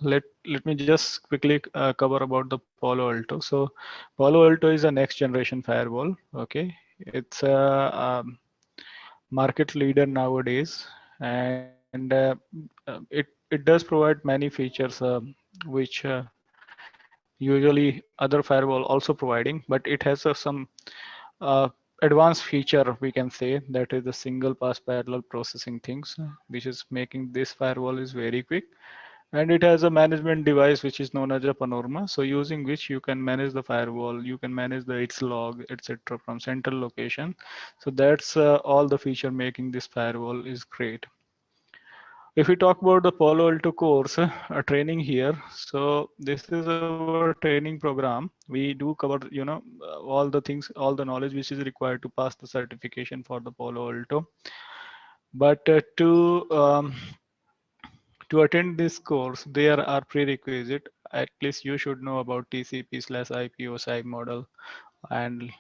let me just quickly cover about the Palo Alto. So Palo Alto is a next generation firewall. Okay, it's a market leader nowadays, and it does provide many features which usually other firewall also providing, but it has uh, advanced feature, we can say, that is the single pass parallel processing things, which is making this firewall is very quick. And it has a management device which is known as a Panorama, so using which you can manage the firewall, you can manage the its log, etc. from central location. So that's all the feature making this firewall is great. If we talk about the Palo Alto course, training here, so this is our training program. We do cover, all the things, all the knowledge which is required to pass the certification for the Palo Alto. But to attend this course, there are prerequisite. At least you should know about TCP/IP OSI model and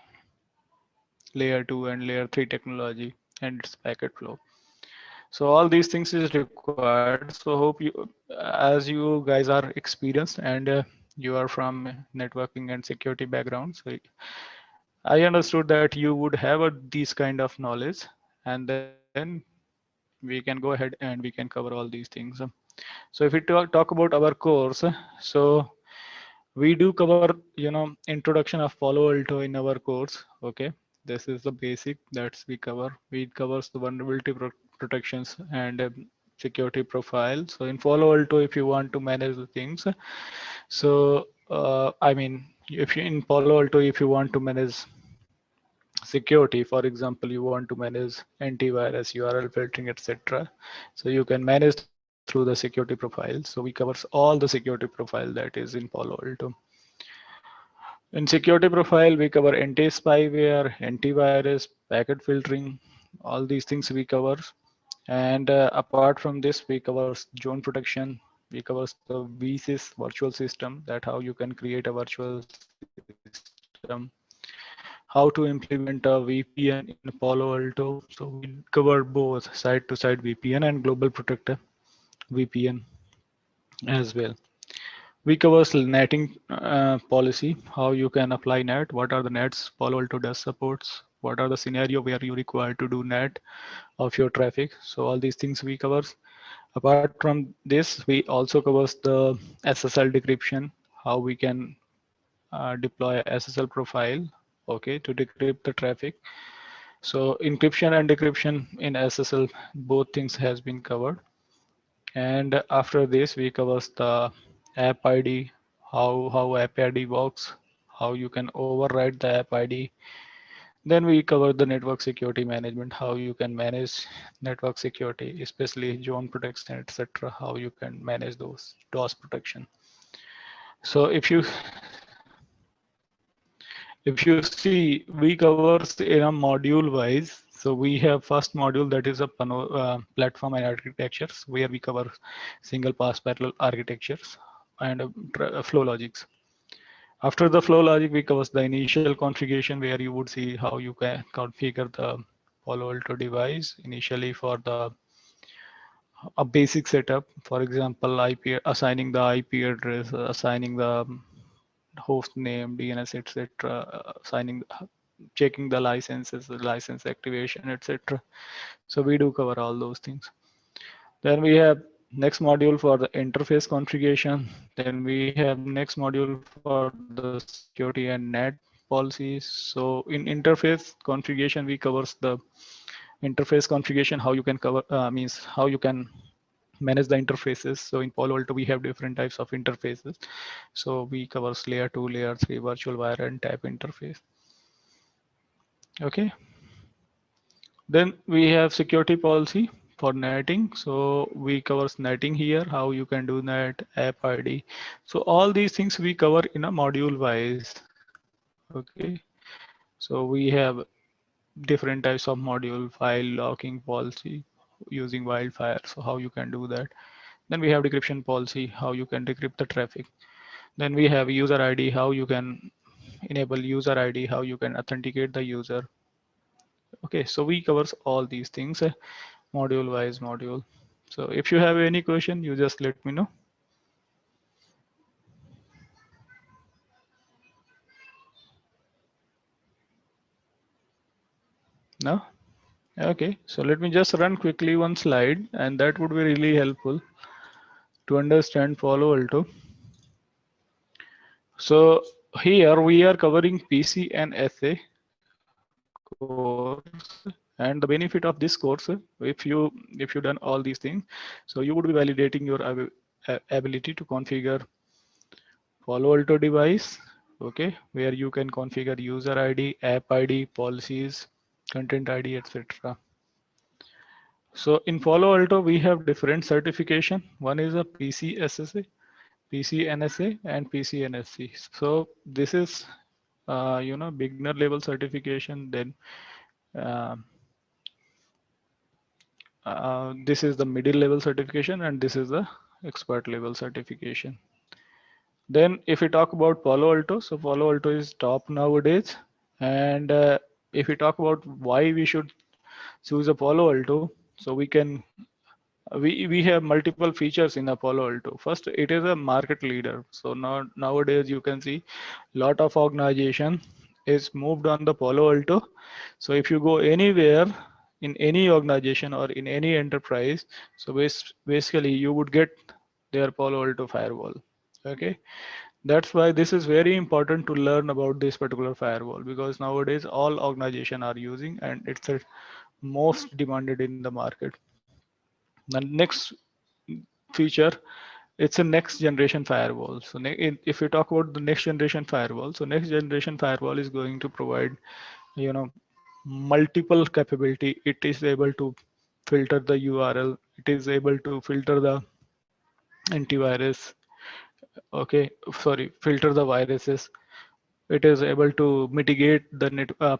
layer 2 and layer 3 technology and its packet flow. So all these things is required. So hope you, as you guys are experienced and you are from networking and security background, so I understood that you would have these kind of knowledge, and then we can go ahead and we can cover all these things. So if we talk about our course, so we do cover, introduction of Palo Alto in our course. Okay, this is the basic that's we cover. We covers the vulnerability protections and security profile. So in Palo Alto, if you want to manage the things, so I mean, if you in Palo Alto, if you want to manage security, for example, you want to manage antivirus, URL filtering, etc. So you can manage through the security profile. So we covers all the security profile that is in Palo Alto. In security profile, we cover anti-spyware, antivirus, packet filtering, all these things we cover. And apart from this, we cover zone protection. We cover the vSys virtual system, that how you can create a virtual system, how to implement a VPN in Palo Alto. So we cover both side-to-side VPN and global protector VPN as well. We cover netting policy, how you can apply net, what are the nets Palo Alto does supports, what are the scenario where you require to do net of your traffic. So all these things we covers. Apart from this, we also covers the SSL decryption, how we can deploy SSL profile, okay, to decrypt the traffic. So encryption and decryption in SSL, both things has been covered. And after this, we covers the app ID, how app ID works, how you can override the app ID. Then we cover the network security management, how you can manage network security, especially zone protection, etc. How you can manage those DOS protection. So if you see, we covers in a module wise. So we have first module that is a platform and architectures, where we cover single pass parallel architectures and flow logics. After the flow logic, we covers the initial configuration, where you would see how you can configure the Palo Alto device initially for the a basic setup. For example, IP assigning the IP address, assigning the host name, DNS, etc., signing, checking the licenses, the license activation, etc. So we do cover all those things. Then we have next module for the interface configuration. Then we have next module for the security and net policies. So in interface configuration, we covers the interface configuration, how you can cover means how you can manage the interfaces. So in Palo Alto, we have different types of interfaces. So we covers layer 2, layer 3, virtual wire and type interface. Okay. Then we have security policy for netting. So we covers netting here, how you can do net, app ID. So all these things we cover in a module wise. Okay. So we have different types of module, file locking policy using wildfire. So how you can do that. Then we have decryption policy, how you can decrypt the traffic. Then we have user ID, how you can enable user ID, how you can authenticate the user. Okay, so we covers all these things module wise module. So if you have any question, you just let me know. No? Okay, so let me just run quickly one slide, and that would be really helpful to understand Palo Alto. So here we are covering PC and SA course, and the benefit of this course, if you done all these things, so you would be validating your ability to configure Palo Alto device, okay, where you can configure user ID, app ID, policies, content ID, etc. So in Palo Alto, we have different certification. One is a PC SSA, PC NSA, and PC NSC. So this is, beginner level certification. Then uh, this is the middle level certification, and this is the expert level certification. Then if we talk about Palo Alto, so Palo Alto is top nowadays. And if we talk about why we should choose a Palo Alto, so we have multiple features in a Palo Alto. First, it is a market leader. So now nowadays you can see lot of organization is moved on the Palo Alto. So if you go anywhere in any organization or in any enterprise, so basically you would get their Palo Alto firewall. Okay, that's why this is very important to learn about this particular firewall, because nowadays all organization are using, and it's the most demanded in the market. The next feature, it's a next generation firewall. So if you talk about the next generation firewall, so next generation firewall is going to provide, you know, multiple capability. It is able to filter the URL. It is able to filter the antivirus. Okay, sorry, filter the viruses. It is able to mitigate the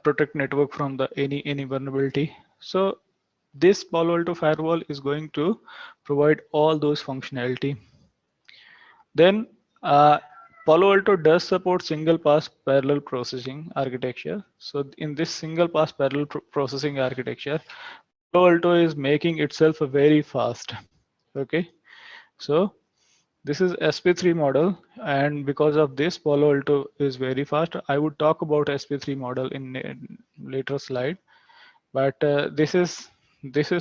protect network from the any vulnerability. So this Palo Alto firewall is going to provide all those functionality. Then Palo Alto does support single pass parallel processing architecture. So in this single pass parallel processing architecture, Palo Alto is making itself a very fast. Okay, so this is SP3 model, and because of this, Palo Alto is very fast. I would talk about SP3 model in a later slide, but this is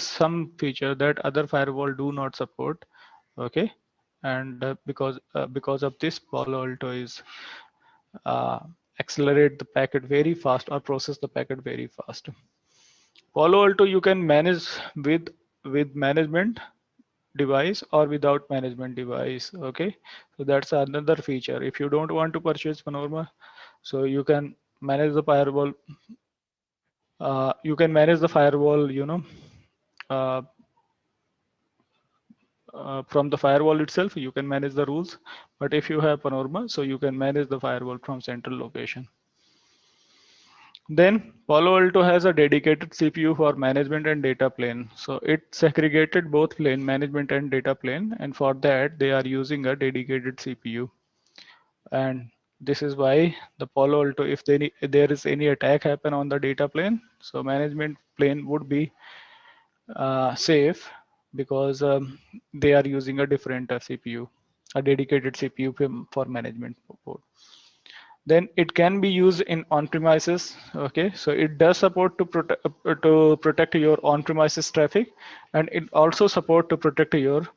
some feature that other firewall do not support. Okay, and because of this, Palo Alto is uh, accelerate the packet very fast or process the packet very fast. Palo Alto you can manage with management device or without management device. Okay, so that's another feature. If you don't want to purchase Panorama, so you can manage the firewall. You can manage the firewall, uh, from the firewall itself. You can manage the rules, but if you have Panorama, so you can manage the firewall from central location. Then Palo Alto has a dedicated CPU for management and data plane. So it segregated both plane management and data plane, and for that they are using a dedicated CPU. And this is why the Palo Alto, if there is any attack happen on the data plane, so management plane would be safe, because they are using a different CPU, a dedicated CPU for management port. Then it can be used in on-premises. Okay, so it does support to protect your on-premises traffic, and it also support to protect your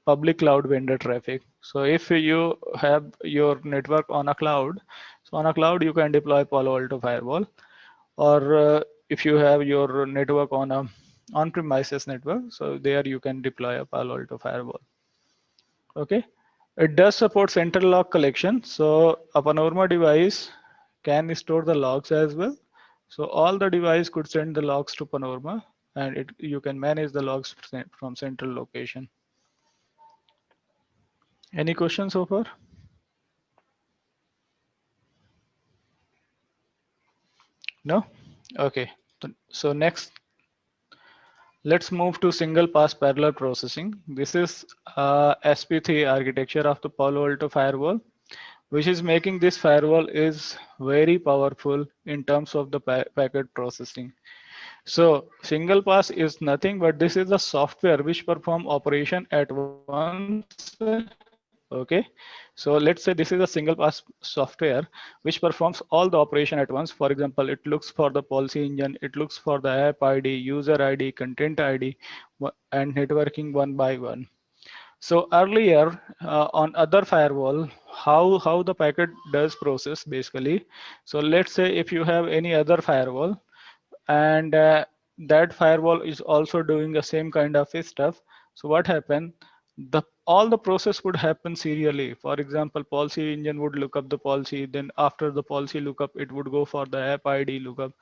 public cloud vendor traffic. So if you have your network on a cloud, so on a cloud you can deploy Palo Alto firewall, or if you have your network on a on-premises network, so there you can deploy a Palo Alto firewall. Okay, it does support central log collection. So a Panorama device can store the logs as well. So all the device could send the logs to Panorama, and you can manage the logs from central location. Any questions so far? No? Okay. So next, let's move to single pass parallel processing. This is SP3 architecture of the Palo Alto firewall, which is making this firewall is very powerful in terms of the packet processing. So single pass is nothing but this is the software which perform operation at once. Okay, So let's say this is a single pass software which performs all the operation at once. For example, it looks for the policy engine, it looks for the app ID, user ID, content ID, and networking one by one. So earlier on other firewall, how the packet does process basically. So let's say if you have any other firewall, and that firewall is also doing the same kind of stuff. So what happened, the all the process would happen serially. For example, policy engine would look up the policy, then after the policy lookup it would go for the app ID lookup.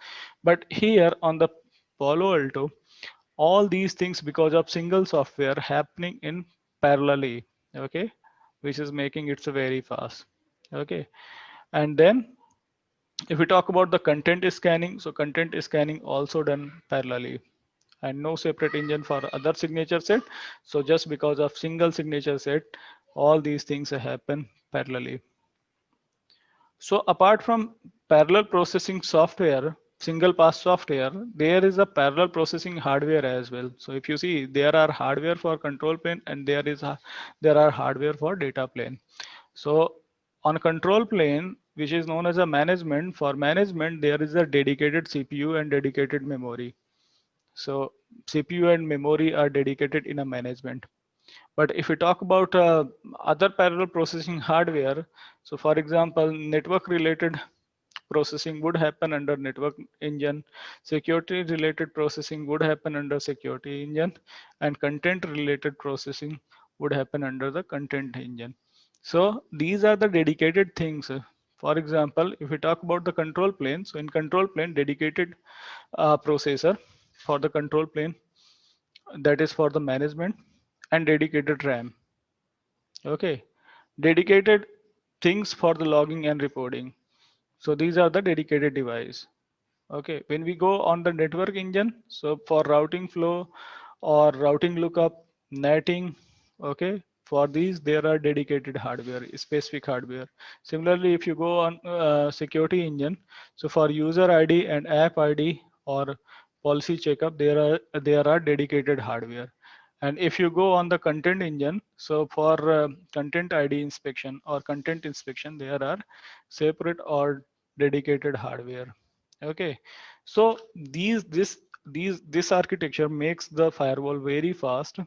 But here on the Palo Alto, all these things because of single software happening in parallelly. Okay, which is making it so very fast. Okay, and then if we talk about the content scanning, so content scanning also done parallelly, and no separate engine for other signature set. So just because of single signature set, all these things happen parallelly. So apart from parallel processing software, single pass software, there is a parallel processing hardware as well. So if you see, there are hardware for control plane and there are hardware for data plane. So on control plane, which is known as a management, for management, there is a dedicated CPU and dedicated memory. So CPU and memory are dedicated in a management. But if we talk about other parallel processing hardware, so for example, network related processing would happen under network engine, security related processing would happen under security engine, and content related processing would happen under the content engine. So these are the dedicated things. For example, if we talk about the control plane, so in control plane, dedicated processor for the control plane, that is for the management, and dedicated RAM. Okay, dedicated things for the logging and reporting. So these are the dedicated device. Okay, when we go on the network engine, so for routing flow or routing lookup, netting, okay, for these there are dedicated hardware, specific hardware. Similarly, if you go on security engine, so for user ID and app ID or policy checkup, there are dedicated hardware. And if you go on the content engine, so for content ID inspection or content inspection, there are separate or dedicated hardware. Okay, so this architecture makes the firewall very fast.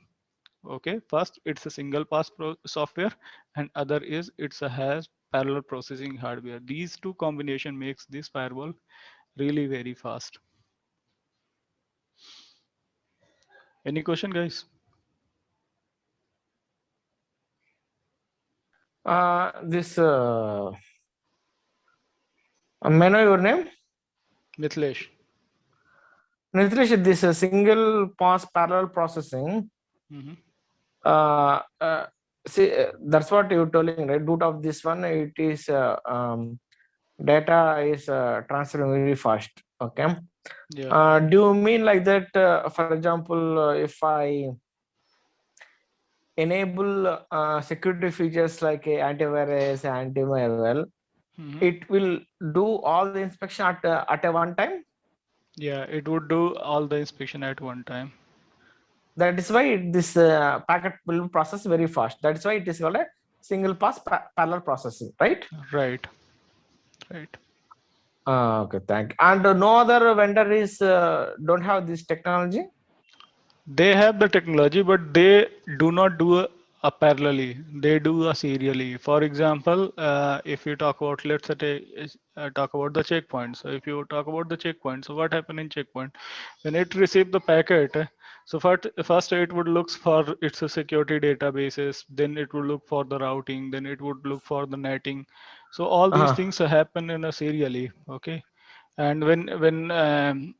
Okay, first it's a single pass software, and other is has parallel processing hardware. These two combination makes this firewall really very fast. Any question, guys? This may I know your name? Mithlesh. Nitish, this single pass parallel processing. Hmm. Uh, uh, See, that's what you're telling, right? Root of this one, it is data is transferring very fast. Okay. Yeah. Do you mean like that? For example, if I enable security features like a antivirus, anti-malware, Hmm. it will do all the inspection at a one time. Yeah, it would do all the inspection at one time. That is why this packet will process very fast. That is why it is called a single pass parallel processing, right? Right. Right. Okay, thank you. And no other vendor is don't have this technology. They have the technology, but they do not do a parallelly. They do a serially. For example, if you talk about, let's say, talk about the checkpoint. So if you talk about the checkpoint, so what happened in checkpoint? When it received the packet, so first it would look for its security databases, then it would look for the routing, then it would look for the netting. So all these Uh-huh. things happen in a serially. Okay, and when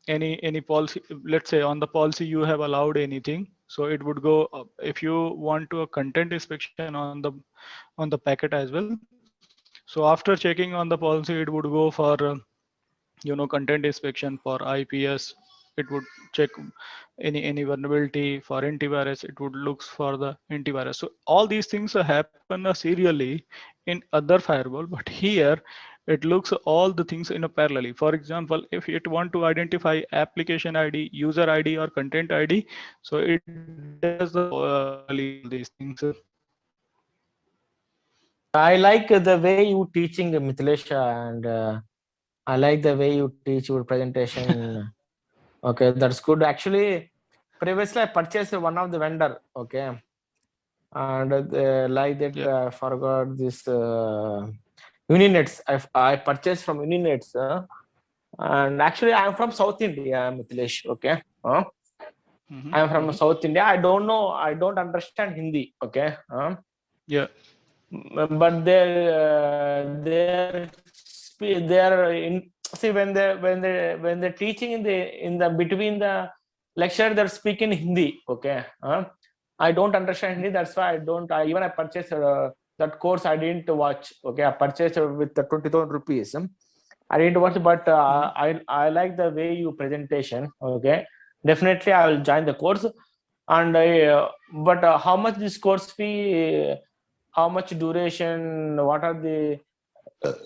any policy, let's say on the policy you have allowed anything, so it would go if you want to a content inspection on the packet as well. So after checking on the policy, it would go for content inspection for IPS. It would check any vulnerability for antivirus. It would look for the antivirus. So all these things happen serially in other firewall, but here it looks all the things in a parallelly. For example, if it want to identify application ID, user ID, or content ID, so it does the parallelly all these things. I like the way you teaching, Mithilesh, and I like the way you teach your presentation. Okay, that's good. Actually, previously I purchased one of the vendor. Okay, and like that Yeah. I forgot this Uninets. I purchased from Uninets, and actually I'm from South India, Mithilesh. Okay, Hmm. I'm from Hmm. South India. I don't know. I don't understand Hindi. Okay, Yeah. but they're in. See, when they're teaching in the between the lecture, they're speaking Hindi. Okay, I don't understand Hindi. That's why I don't. I purchased that course. I didn't watch. Okay, I purchased with the 20,000 rupees. I didn't watch, but Hmm. I like the way you presentation. Okay, definitely I will join the course. And but how much this course fee? How much duration? What are the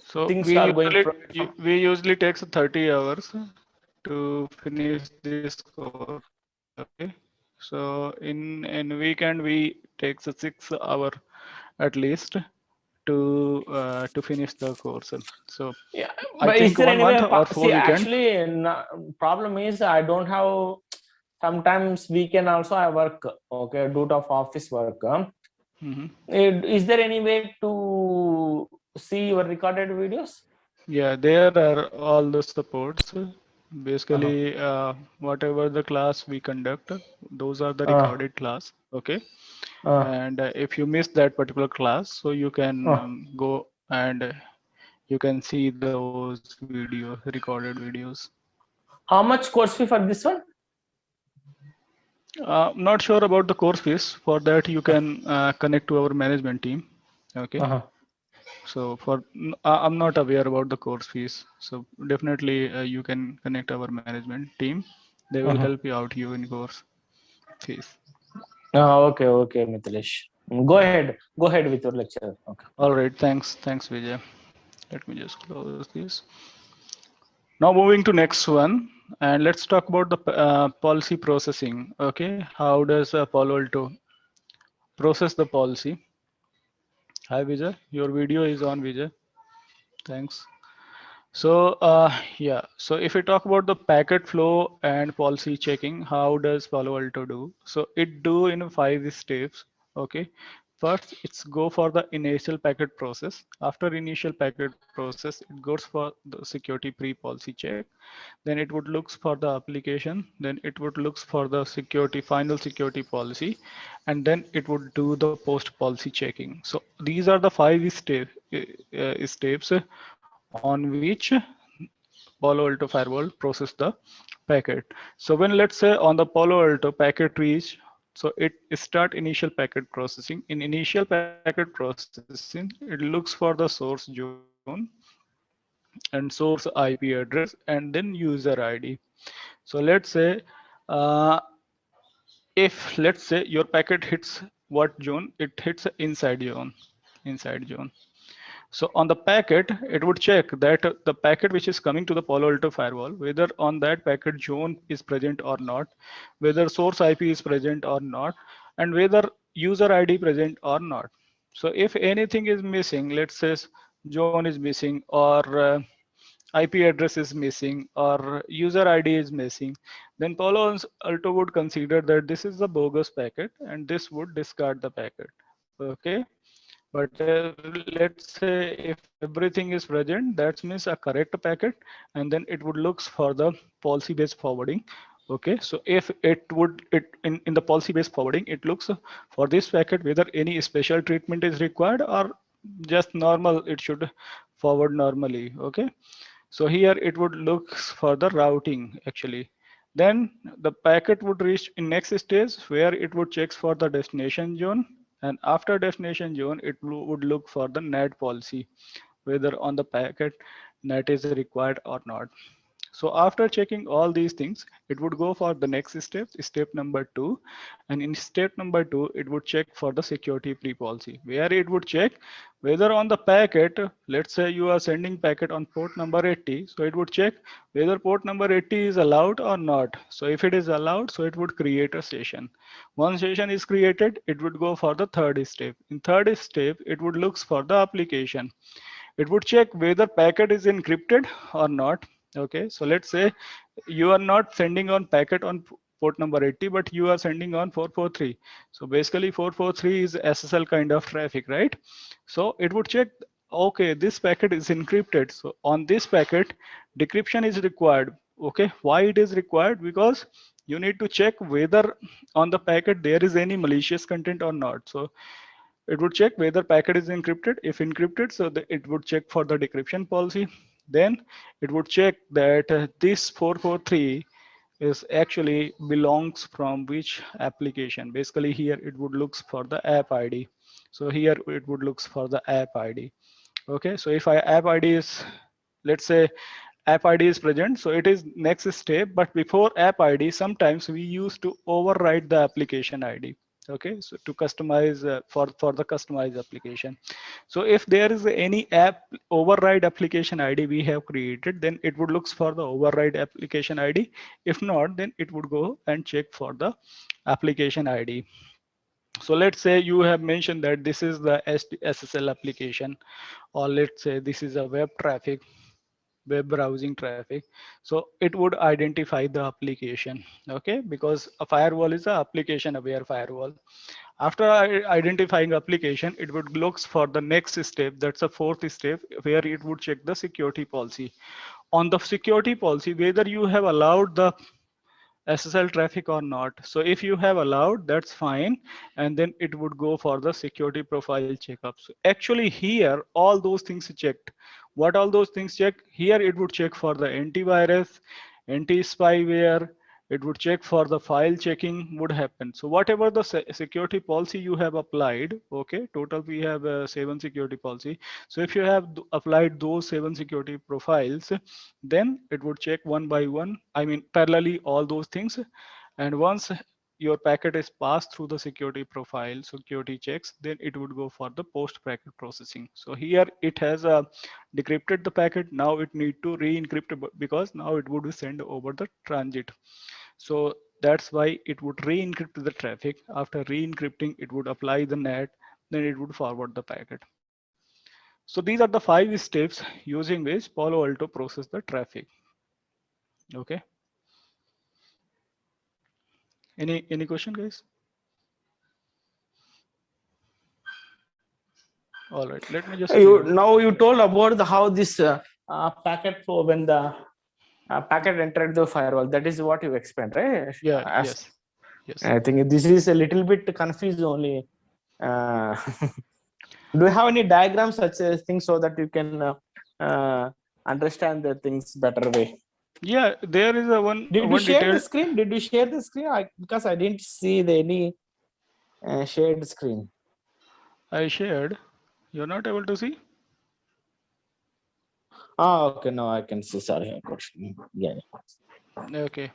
So things are going from? we usually takes 30 hours to finish this course. Okay. So in weekend we takes a 6 hour at least to finish the course. So Yeah, I but is think there one any way? month or See, 4 weekend. actually, problem is I don't have. Sometimes weekend also I work. Okay, due to office work. Hmm. Is there any way to see your recorded videos? Yeah, there are all the supports. Uh-huh. Basically, whatever the class we conduct, those are the Uh, recorded class. Okay. uh, And if you miss that particular class, so you can uh. go and you can see those recorded videos. How much course fee for this one? Not sure about the course fees. For that, you Uh, can connect to our management team. Okay. uh-huh. So I'm not aware about the course fees. So definitely you can connect our management team. They will Uh-huh. help you out you in course fees. Okay, okay, Mithilesh. Go Yeah. ahead. Go ahead with your lecture. Okay. All right. Thanks, Vijay. Let me just close this. Now moving to next one, and let's talk about the policy processing. Okay, how does Palo Alto process the policy? Hi Vijay, your video is on Vijay. Thanks. So yeah, so if we talk about the packet flow and policy checking, how does Palo Alto do? So it do in 5 steps. Okay, first it's go for the initial packet process. After initial packet process, it goes for the security pre-policy check. Then it would looks for the application. Then it would looks for the security final security policy, and then it would do the post policy checking. So these are the 5 steps on which Palo Alto firewall process the packet. So when let's say on the Palo Alto packet reach, so it start initial packet processing. In initial packet processing, it looks for the source zone and source IP address and then user ID. So let's say uh, if let's say your packet hits what zone, it hits inside zone. So on the packet, it would check that the packet which is coming to the Palo Alto firewall, whether on that packet zone is present or not, whether source IP is present or not, and whether user ID present or not. So if anything is missing, let's say zone is missing or IP address is missing or user ID is missing, then Palo Alto would consider that this is the bogus packet and this would discard the packet. Okay. But let's say if everything is present, that means a correct packet, and then it would looks for the policy based forwarding. Okay, so if it would in the policy based forwarding, it looks for this packet whether any special treatment is required or just normal, it should forward normally. Okay, so here it would look for the routing actually. Then the packet would reach in next stage where it would check for the destination zone, and after destination zone it would look for the NAT policy, whether on the packet NAT is required or not. So after checking all these things, it would go for the next step, step number 2. And in step number 2, it would check for the security pre-policy, where it would check whether on the packet, let's say you are sending packet on port number 80. So it would check whether port number 80 is allowed or not. So if it is allowed, so it would create a session. Once session is created, it would go for the third step. In third step, it would look for the application. It would check whether packet is encrypted or not. Okay, so let's say you are not sending on packet on port number 80, but you are sending on 443. So basically 443 is SSL kind of traffic, right? So it would check, okay, this packet is encrypted. So on this packet, decryption is required. Okay, why it is required? Because you need to check whether on the packet there is any malicious content or not. So it would check whether packet is encrypted. If encrypted, so it would check for the decryption policy. Then it would check that this 443 is actually belongs from which application. Basically here it would looks for the app ID. So here it would looks for the app ID. Okay, so if I app ID is, let's say app ID is present, so it is next step. But before app ID, sometimes we used to override the application ID. Okay, so to customize for the customized application. So if there is any app override application ID we have created, then it would looks for the override application ID. If not, then it would go and check for the application ID. So let's say you have mentioned that this is the SSL application, or let's say this is a web traffic, web browsing traffic. So it would identify the application. Okay, because a firewall is a application aware firewall. After identifying application, it would looks for the next step. That's a fourth step, where it would check the security policy. On the security policy, whether you have allowed the SSL traffic or not. So if you have allowed, that's fine. And then it would go for the security profile checkup. So actually here, all those things checked. What all those things check? Here it would check for the antivirus, anti-spyware. It would check for the file checking would happen. So whatever the security policy you have applied, okay, total we have 7 security policy. So if you have applied those 7 security profiles, then it would check one by one, I mean parallelly all those things. And once your packet is passed through the security profile, security checks, then it would go for the post packet processing. So here it has decrypted the packet. Now it need to re-encrypt, because now it would be sent over the transit. So that's why it would re-encrypt the traffic. After re-encrypting, it would apply the NAT, then it would forward the packet. So these are the 5 steps using which Palo Alto process the traffic. Okay. Any question, guys? All right. Let me just You clear. now you told about how this packet flow when the packet entered the firewall. That is what you explained, right? Yeah. As Yes. I think this is a little bit confused only. Uh, do you have any diagrams such as things so that you can understand the things better way? Yeah. There is a Did you one share the detail screen? Did you share the screen? Because I didn't see any shared screen. I shared. You're not able to see? Ah, okay. Now I can see. Sorry, I got yeah. Okay.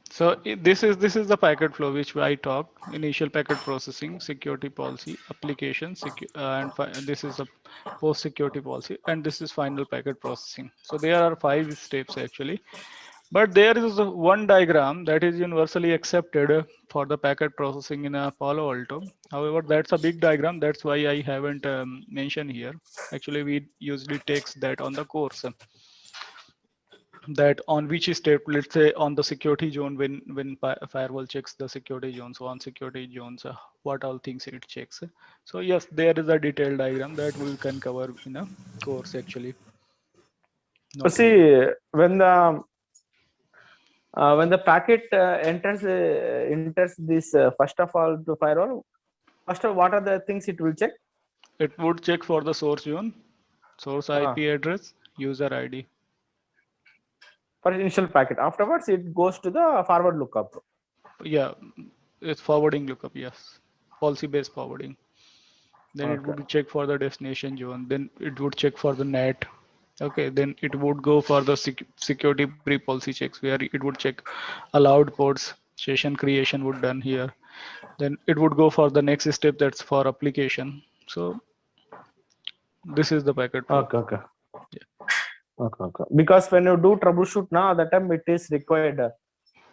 So this is the packet flow which I talked. Initial packet processing, security policy, application, and this is a post security policy, and this is final packet processing. So there are 5 steps actually. But there is one diagram that is universally accepted for the packet processing in a Palo Alto. However, that's a big diagram. That's why I haven't mentioned here. Actually, we usually takes that on the course. That on which step, let's say on the security zone, when firewall checks the security zone. So on security zones, what all things it checks. So yes, there is a detailed diagram that we can cover in a course actually. Not here. See, when the packet enters this first of all to firewall, first of all, what are the things it will check? It would check for the source zone, source IP address, user ID. For initial packet. Afterwards, it goes to the forward lookup. Yeah, it's forwarding lookup. Yes, policy based forwarding. Then it would check for the destination zone. Then it would check for the NAT. Okay, then it would go for the security pre-policy checks where it would check allowed ports, session creation would done here. Then it would go for the next step, that's for application. So this is the packet flow. Okay, okay. Yeah. Okay, okay. Because when you do troubleshoot now, that time it is required,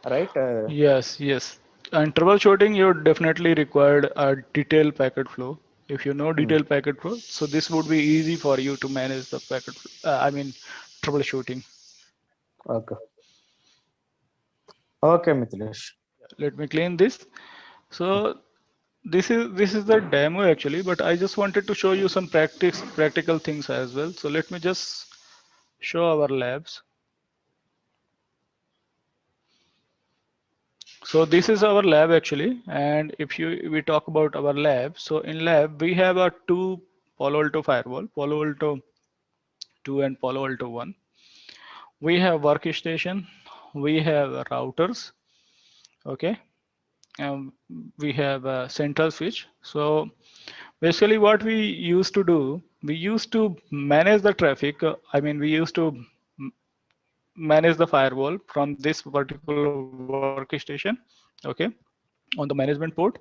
right? Yes, yes. And troubleshooting, you definitely required a detailed packet flow. If you know detailed packet flow, so this would be easy for you to manage the packet flow. I mean, troubleshooting. Okay. Okay, Mithilesh. Let me clean this. So this is the demo actually, but I just wanted to show you some practical things as well. So let me just show our labs. So this is our lab actually, and if we talk about our lab, so in lab we have a two Palo Alto firewall, Palo Alto 2 and Palo Alto 1. We have workstation, we have routers, okay, and we have a central switch. So basically what we used to do, we used to manage the traffic. I mean, we used to manage the firewall from this particular workstation, okay, on the management port.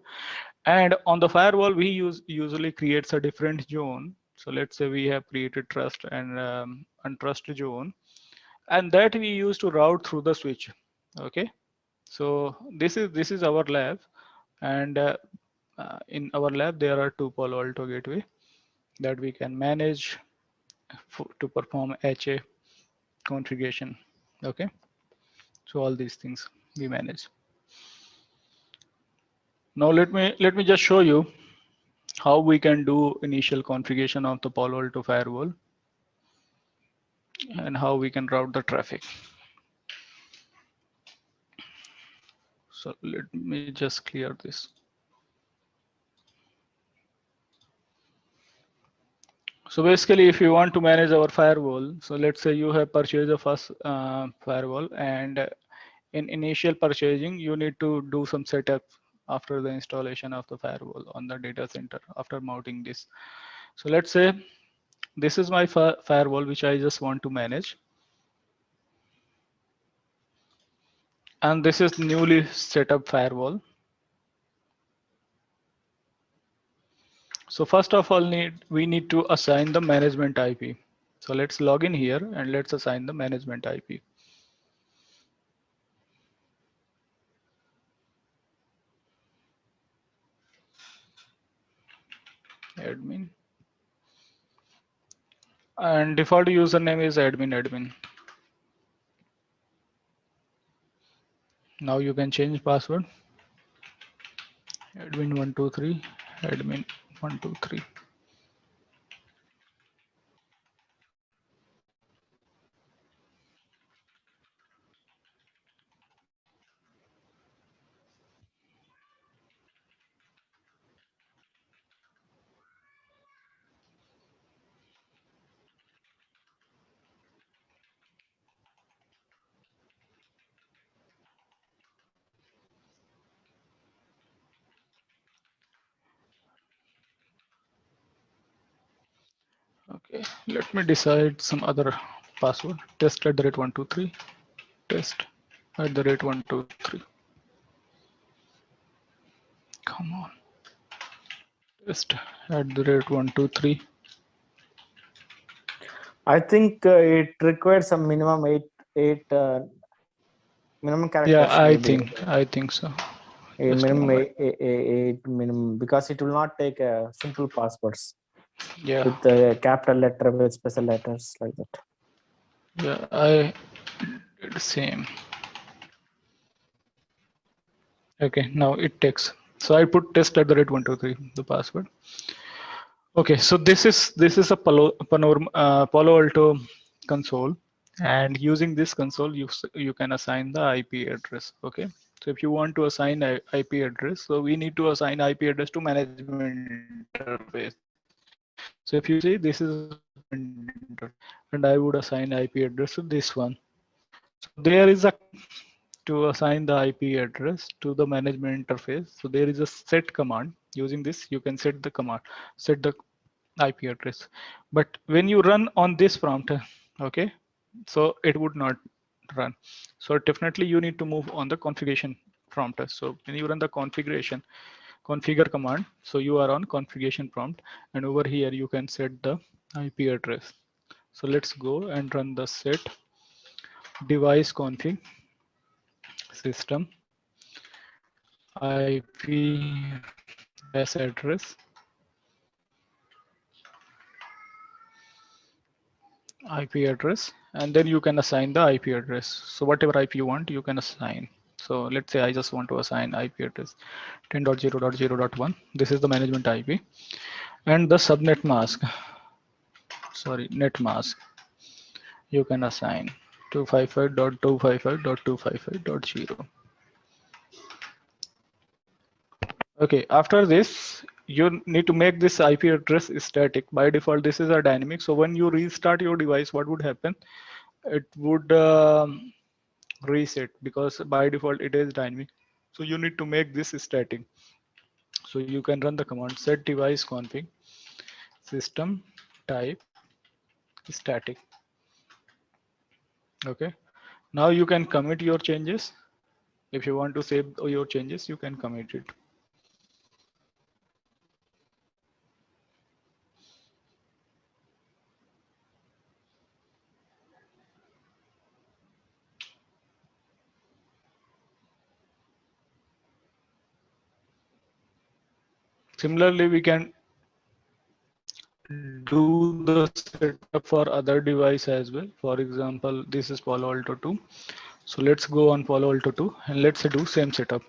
And on the firewall, we usually creates a different zone. So let's say we have created trust and untrust zone, and that we use to route through the switch. Okay, so this is our lab, and in our lab there are two Palo Alto gateway that we can manage to perform HA configuration. Okay, so all these things we manage. Now let me just show you how we can do initial configuration of the Palo Alto firewall and how we can route the traffic. So let me just clear this. So basically, if you want to manage our firewall, so let's say you have purchased a first firewall, and in initial purchasing, you need to do some setup after the installation of the firewall on the data center after mounting this. So let's say this is my firewall, which I just want to manage. And this is newly set up firewall. So first of all, we need to assign the management IP. So let's log in here and let's assign the management IP. Admin. And default username is admin. Now you can change password. Admin123, admin123. Okay, let me decide some other password. Test at the rate 123. Test at the rate 123. Come on. Test at the rate 123. I think it requires some minimum eight minimum characters. Yeah, I maybe. think so. A Just a minimum moment. eight minimum, because it will not take simple passwords Yeah, with a capital letter with special letters like that. yeah, I did the same. Okay, now it takes. So I put test at the rate 123, the password. Okay, so this is a Palo Alto console, and using this console, you can assign the IP address. Okay, so if you want to assign a IP address, so we need to assign IP address to management interface. So if you see, this is and I would assign IP address to this one. So there is a to assign the IP address to the management interface. So there is a set command. Using this, you can set the command, set the IP address. But when you run on this prompt, Okay, so it would not run. So definitely you need to move on the configuration prompt. So when you run the configure command, so you are on configuration prompt, and over here you can set the IP address. So let's go and run the set device config system IP dash address, and then you can assign the IP address. So whatever IP you want, you can assign. So let's say I just want to assign IP address 10.0.0.1. This is the management IP, and the subnet mask, sorry, net mask, you can assign 255.255.255.0. Okay, after this, you need to make this IP address static. By default, this is a dynamic. So when you restart your device, what would happen? It would reset, because by default it is dynamic. So you need to make this static. So you can run the command set device config system type static. Okay. Now you can commit your changes. If you want to save your changes, you can commit it. Similarly, we can do the setup for other device as well. For example, this is Palo Alto 2. So let's go on Palo Alto 2 and let's do same setup.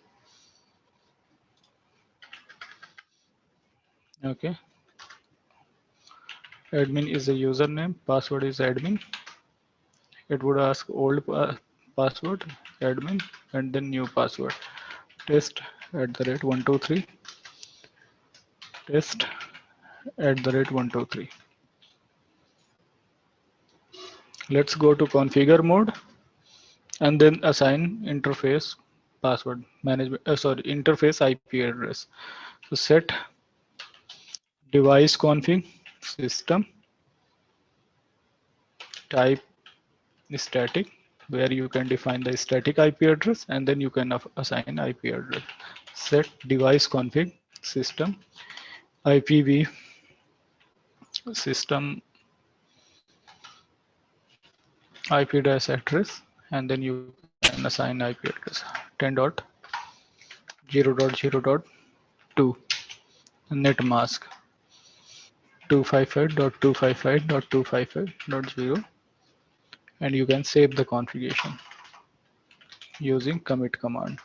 Okay. Admin is the username, password is admin. It would ask old password, admin, and then new password. Test @ 123. Test @ 123. Let's go to configure mode and then assign interface password management. Interface IP address. So set device config system type static, where you can define the static IP address, and then you can assign IP address. Set device config system IPv system IP dash address, and then you can assign IP address 10.0.0.2 net mask 255.255.255.0, and you can save the configuration using commit command.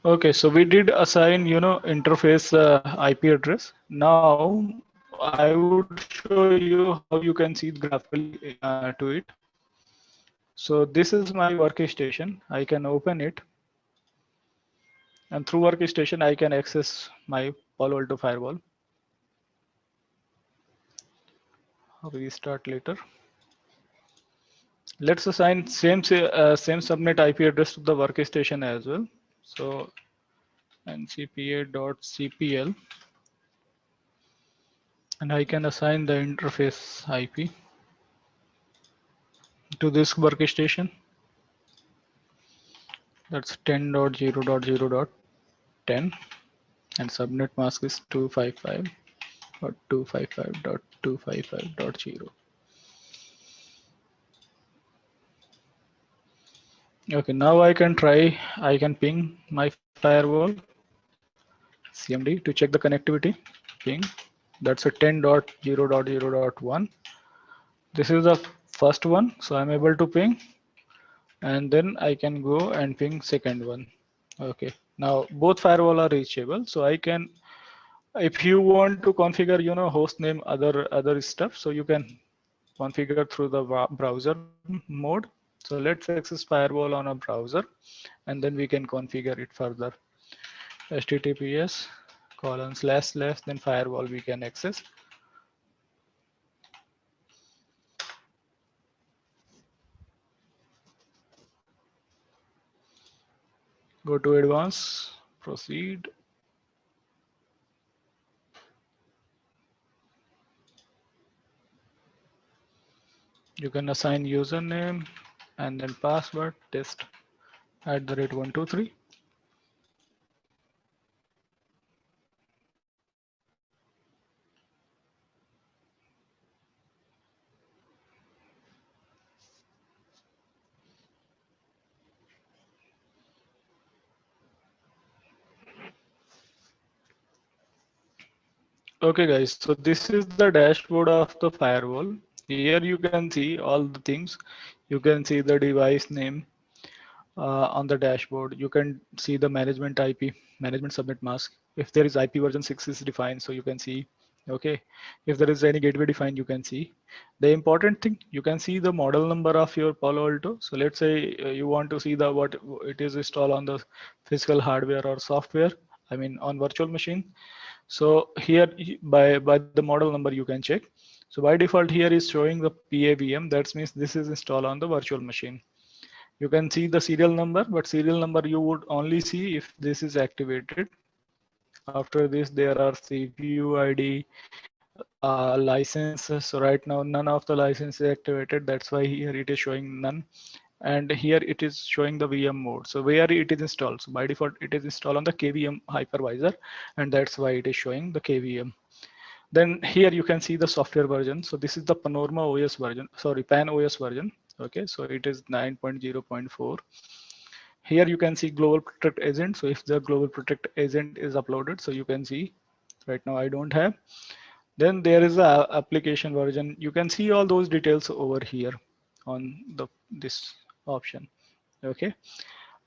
Okay, so we did assign, interface IP address. Now I would show you how you can see graphically to it. So this is my workstation. I can open it, and through workstation I can access my Palo Alto firewall. Restart later. Let's assign same subnet IP address to the workstation as well. So ncpa.cpl, and I can assign the interface IP to this workstation. That's 10.0.0.10, and subnet mask is 255.255.255.0. Okay, now I can ping my firewall CMD to check the connectivity. Ping, that's a 10.0.0.1. This is the first one, so I'm able to ping, and then I can go and ping second one. Okay, now both firewall are reachable, so I can, if you want to configure, host name, other stuff, so you can configure through the browser mode. So let's access firewall on a browser, and then we can configure it further. HTTPS:// then firewall we can access. Go to advanced, proceed. You can assign username and then password test @ 123. Okay guys, so this is the dashboard of the firewall. Here you can see all the things. You can see the device name on the dashboard. You can see the management IP, management subnet mask. If there is IP version 6 is defined, so you can see. Okay, if there is any gateway defined, you can see. The important thing, you can see the model number of your Palo Alto. So let's say you want to see the what it is installed on the physical hardware or software. I mean on virtual machine. So here by the model number you can check. So by default here is showing the PAVM. That means this is installed on the virtual machine. You can see the serial number, but serial number you would only see if this is activated. After this, there are CPU ID, licenses. So right now, none of the license is activated. That's why here it is showing none. And here it is showing the VM mode. So where it is installed. So by default, it is installed on the KVM hypervisor, and that's why it is showing the KVM. Then here you can see the software version. So this is the Panorama OS version, sorry, Pan OS version. Okay, so it is 9.0.4. Here you can see global protect agent. So if the global protect agent is uploaded, so you can see right now I don't have. Then there is a application version. You can see all those details over here on the this option. Okay.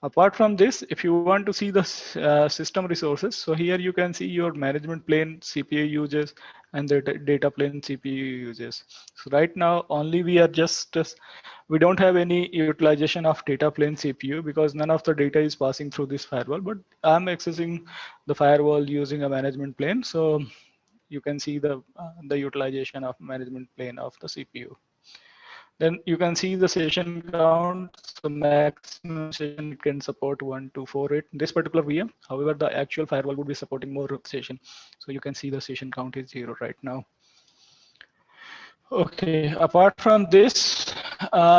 Apart from this, if you want to see the system resources, so here you can see your management plane CPU uses and the data plane CPU uses. So right now only we are just we don't have any utilization of data plane CPU because none of the data is passing through this firewall, but I'm accessing the firewall using a management plane. So you can see the utilization of management plane of the CPU. Then you can see the session count. So maximum session it can support 1248 this particular VM. However, the actual firewall would be supporting more session. So you can see the session count is 0 right now. Okay, apart from this,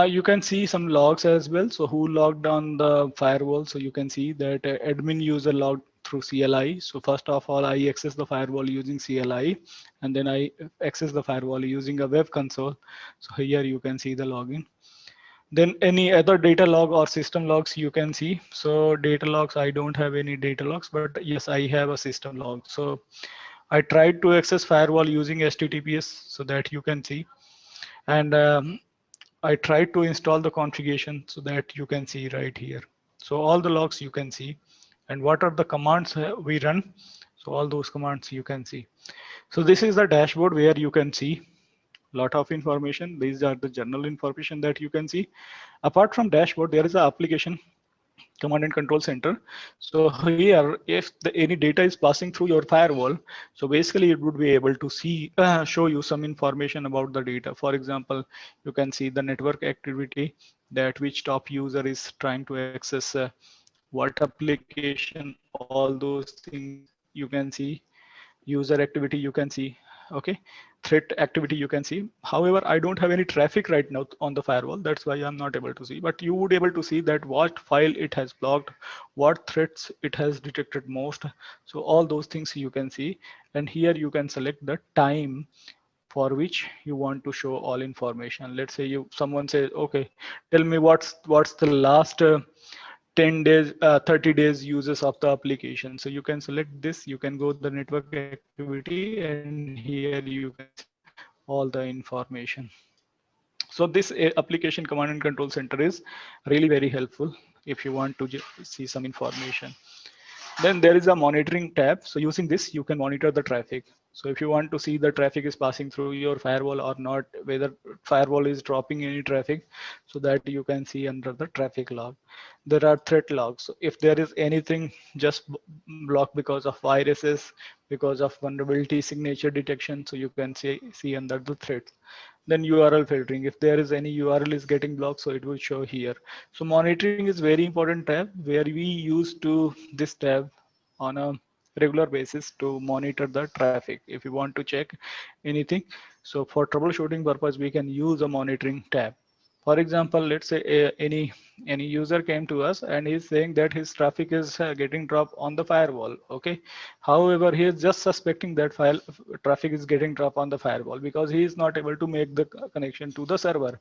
you can see some logs as well. So who logged on the firewall? So you can see that admin user logged through CLI. So first of all, I access the firewall using CLI, and then I access the firewall using a web console. So here you can see the login. Then any other data log or system logs you can see. So data logs, I don't have any data logs, but yes, I have a system log. So I tried to access firewall using HTTPS so that you can see. And I tried to install the configuration so that you can see right here. So all the logs you can see. And what are the commands we run? So all those commands you can see. So this is the dashboard where you can see lot of information. These are the general information that you can see. Apart from dashboard, there is an application command and control center. So here, if any data is passing through your firewall, so basically it would be able to see, show you some information about the data. For example, you can see the network activity, that which top user is trying to access what application, all those things you can see. User activity you can see. Okay, threat activity you can see. However, I don't have any traffic right now on the firewall, that's why I'm not able to see, but you would able to see that what file it has blocked, what threats it has detected most. So all those things you can see, and here you can select the time for which you want to show all information. Let's say you someone says, okay, tell me what's the last 10 days 30 days uses of the application. So you can select this, you can go to the network activity, and here you can see all the information. So this application command and control center is really very helpful if you want to see some information. Then there is a monitoring tab. So using this, you can monitor the traffic. So if you want to see the traffic is passing through your firewall or not, whether firewall is dropping any traffic, so that you can see under the traffic log. There are threat logs. So if there is anything just blocked because of viruses, because of vulnerability signature detection, so you can see under the threats. Then URL filtering, if there is any URL is getting blocked, so it will show here. So monitoring is very important tab where we use to this tab on a regular basis to monitor the traffic. If you want to check anything, so for troubleshooting purpose, we can use a monitoring tab. For example, let's say any user came to us and he's saying that his traffic is getting dropped on the firewall. Okay. However, he is just suspecting that file traffic is getting dropped on the firewall because he is not able to make the connection to the server.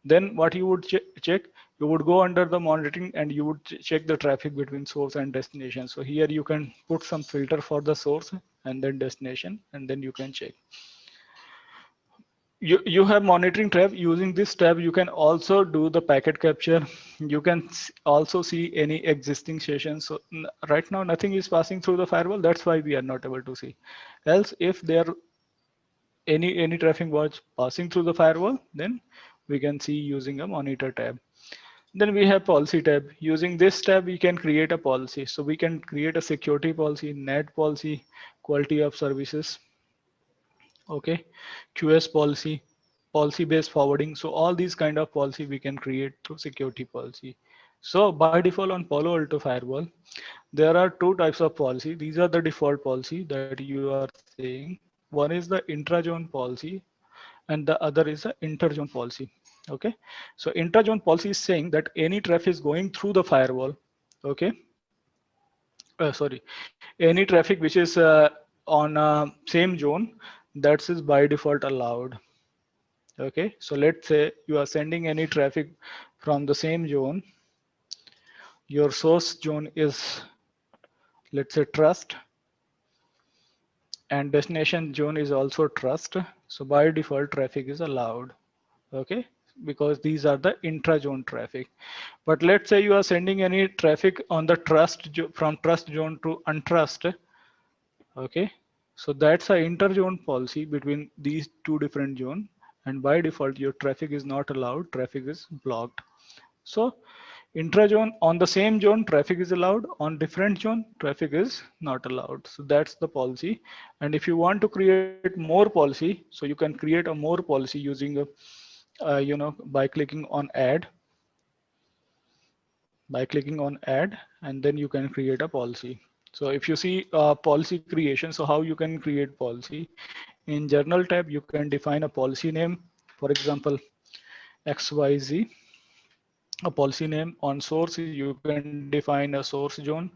Then what you would check, you would go under the monitoring and you would check the traffic between source and destination. So here you can put some filter for the source and then destination, and then you can check. You have monitoring tab. Using this tab, you can also do the packet capture. You can also see any existing sessions. So right now nothing is passing through the firewall. That's why we are not able to see. Else, if there any traffic was passing through the firewall, then we can see using a monitor tab. Then we have policy tab. Using this tab, we can create a policy. So we can create a security policy, net policy, quality of services, okay, QS policy, policy based forwarding. So all these kind of policy we can create through security policy. So by default on Palo Alto Firewall, there are two types of policy. These are the default policy that you are seeing. One is the intra-zone policy and the other is the inter-zone policy. Okay. So intra-zone policy is saying that any traffic is going through the firewall. Okay. Sorry, any traffic which is on same zone, that is by default allowed. Okay, so let's say you are sending any traffic from the same zone. Your source zone is, let's say, trust, and destination zone is also trust. So by default, traffic is allowed. Okay, because these are the intra-zone traffic. But let's say you are sending any traffic on the trust from trust zone to untrust. Okay, so that's a inter-zone policy between these two different zones, and by default your traffic is not allowed, traffic is blocked. So intra-zone, on the same zone traffic is allowed, on different zone traffic is not allowed. So that's the policy. And if you want to create more policy, so you can create a more policy using by clicking on add, and then you can create a policy. So if you see policy creation, so how you can create policy in journal tab, you can define a policy name, for example, XYZ, a policy name. On source, you can define a source zone.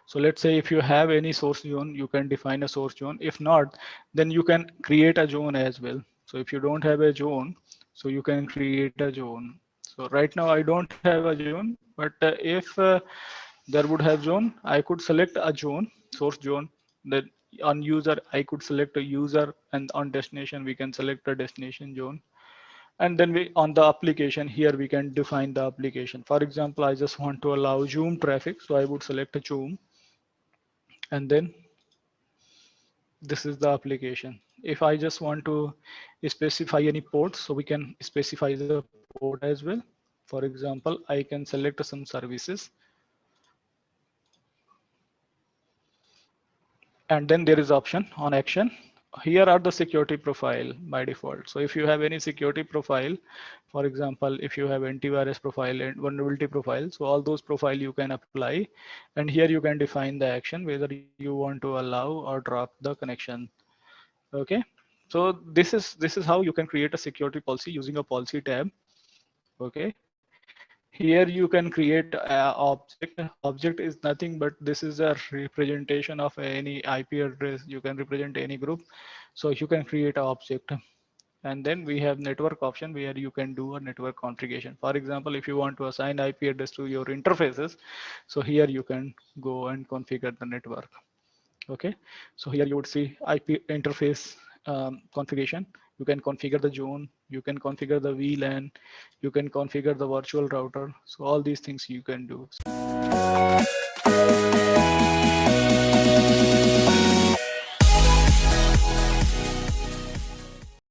So let's say if you have any source zone, you can define a source zone. If not, then you can create a zone as well. So if you don't have a zone, so you can create a zone. So right now I don't have a zone, but if there would have zone, I could select a zone, source zone. Then on user, I could select a user, and on destination, we can select a destination zone. And then we on the application here, we can define the application. For example, I just want to allow Zoom traffic. So I would select a Zoom, and then this is the application. If I just want to specify any ports, so we can specify the port as well. For example, I can select some services, and then there is option on action. Here are the security profile by default. So if you have any security profile, for example, if you have antivirus profile and vulnerability profile, so all those profile you can apply, and here you can define the action whether you want to allow or drop the connection. Okay, so this is how you can create a security policy using a policy tab. Okay, here you can create a object is nothing but this is a representation of any IP address. You can represent any group, so you can create an object. And then we have network option where you can do a network configuration. For example, if you want to assign IP address to your interfaces, so here you can go and configure the network. Okay, so here you would see IP interface configuration. You can configure the zone, you can configure the VLAN, you can configure the virtual router. So all these things you can do.